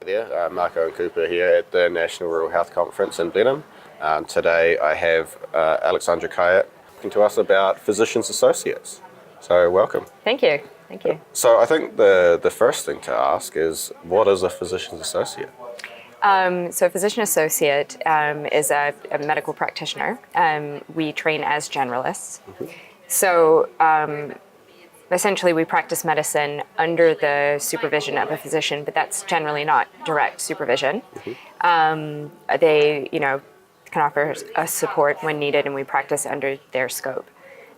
there, Marco and Cooper here at the National Rural Health Conference in Blenheim. Today I have Alexandra Kayat talking to us about physicians associates. So welcome. Thank you. Thank you. So I think the first thing to ask is, what is a physician's associate? So a physician associate is a medical practitioner. We train as generalists. Mm-hmm. So essentially we practice medicine under the supervision of a physician, but that's generally not direct supervision. Mm-hmm. They, can offer us support when needed, and we practice under their scope.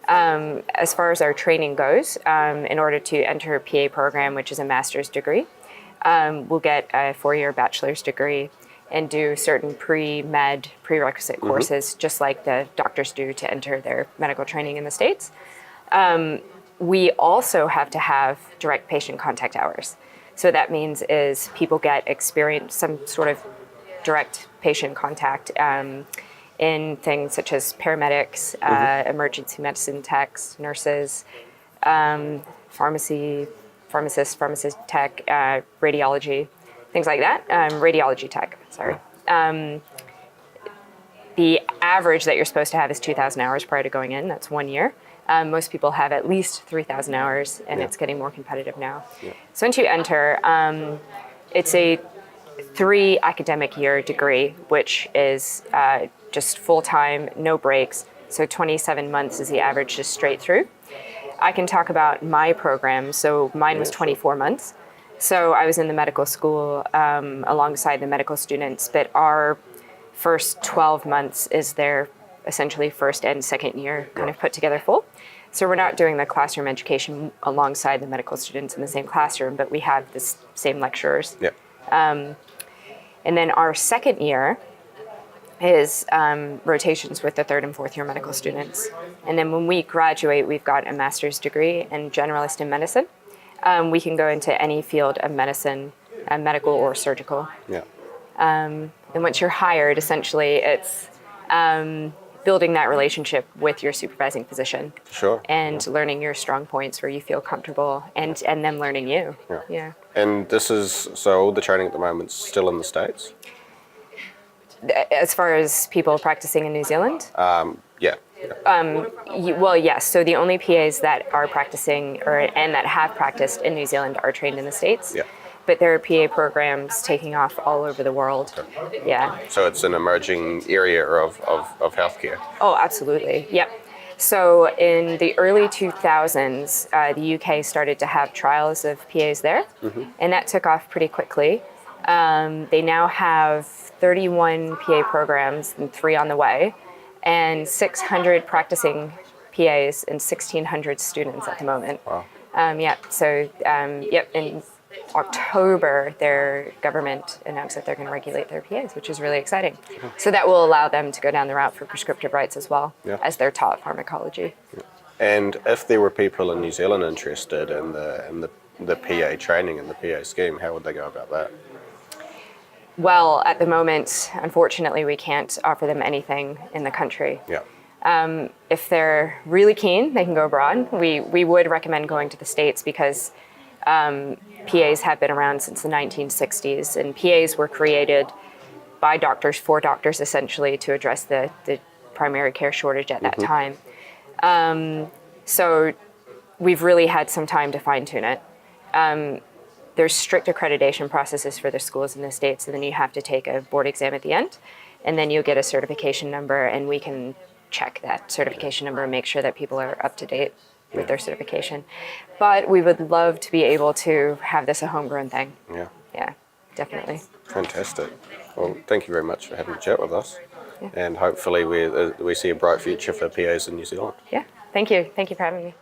As far as our training goes, in order to enter a PA program, which is a master's degree, we'll get a 4-year bachelor's degree and do certain pre-med prerequisite courses, just like the doctors do to enter their medical training in the States. We also have to have direct patient contact hours. So that means is people get experience, some sort of direct patient contact in things such as paramedics, emergency medicine techs, nurses, pharmacist tech, radiology, things like that. Radiology tech, sorry. The average that you're supposed to have is 2,000 hours prior to going in. That's 1 year. Most people have at least 3,000 hours, and it's getting more competitive now. Yeah. So once you enter, it's a 3 academic year degree, which is just full-time, no breaks. So 27 months is the average, just straight through. I can talk about my program. So mine was 24 months. So I was in the medical school alongside the medical students, but our first 12 months is their essentially first and second year kind of put together full. So we're not doing the classroom education alongside the medical students in the same classroom, but we have the same lecturers. Yeah. And then our second year is rotations with the 3rd and 4th year medical students. And then when we graduate, we've got a master's degree and generalist in medicine. We can go into any field of medicine, medical or surgical. Yeah. And once you're hired, essentially it's building that relationship with your supervising physician. Sure. And learning your strong points where you feel comfortable, and them learning you. Yeah. Yeah. And so all the training at the moment is still in the States? As far as people practicing in New Zealand? Yeah. Well, yes. So the only PAs that are practicing and that have practiced in New Zealand are trained in the States. Yeah. But there are PA programs taking off all over the world. Okay. Yeah. So it's an emerging area of healthcare. Oh, absolutely. Yep. So in the early 2000s, the UK started to have trials of PAs there, and that took off pretty quickly. They now have 31 PA programs and 3 on the way, and 600 practicing PAs and 1,600 students at the moment. Wow. In October, their government announced that they're going to regulate their PAs, which is really exciting. So that will allow them to go down the route for prescriptive rights as well, as they're taught pharmacology. Yeah. And if there were people in New Zealand interested in the PA training and the PA scheme, how would they go about that? Well, at the moment, unfortunately, we can't offer them anything in the country. Yeah. If they're really keen, they can go abroad. We would recommend going to the States because PAs have been around since the 1960s, and PAs were created by doctors for doctors, essentially, to address the primary care shortage at that time. So we've really had some time to fine-tune it. There's strict accreditation processes for the schools in the States, and then you have to take a board exam at the end, and then you'll get a certification number, and we can check that certification number and make sure that people are up to date with their certification. But we would love to be able to have this a homegrown thing. Yeah. Yeah, definitely. Fantastic. Well, thank you very much for having a chat with us. Yeah. And hopefully we see a bright future for PAs in New Zealand. Yeah, thank you. Thank you for having me.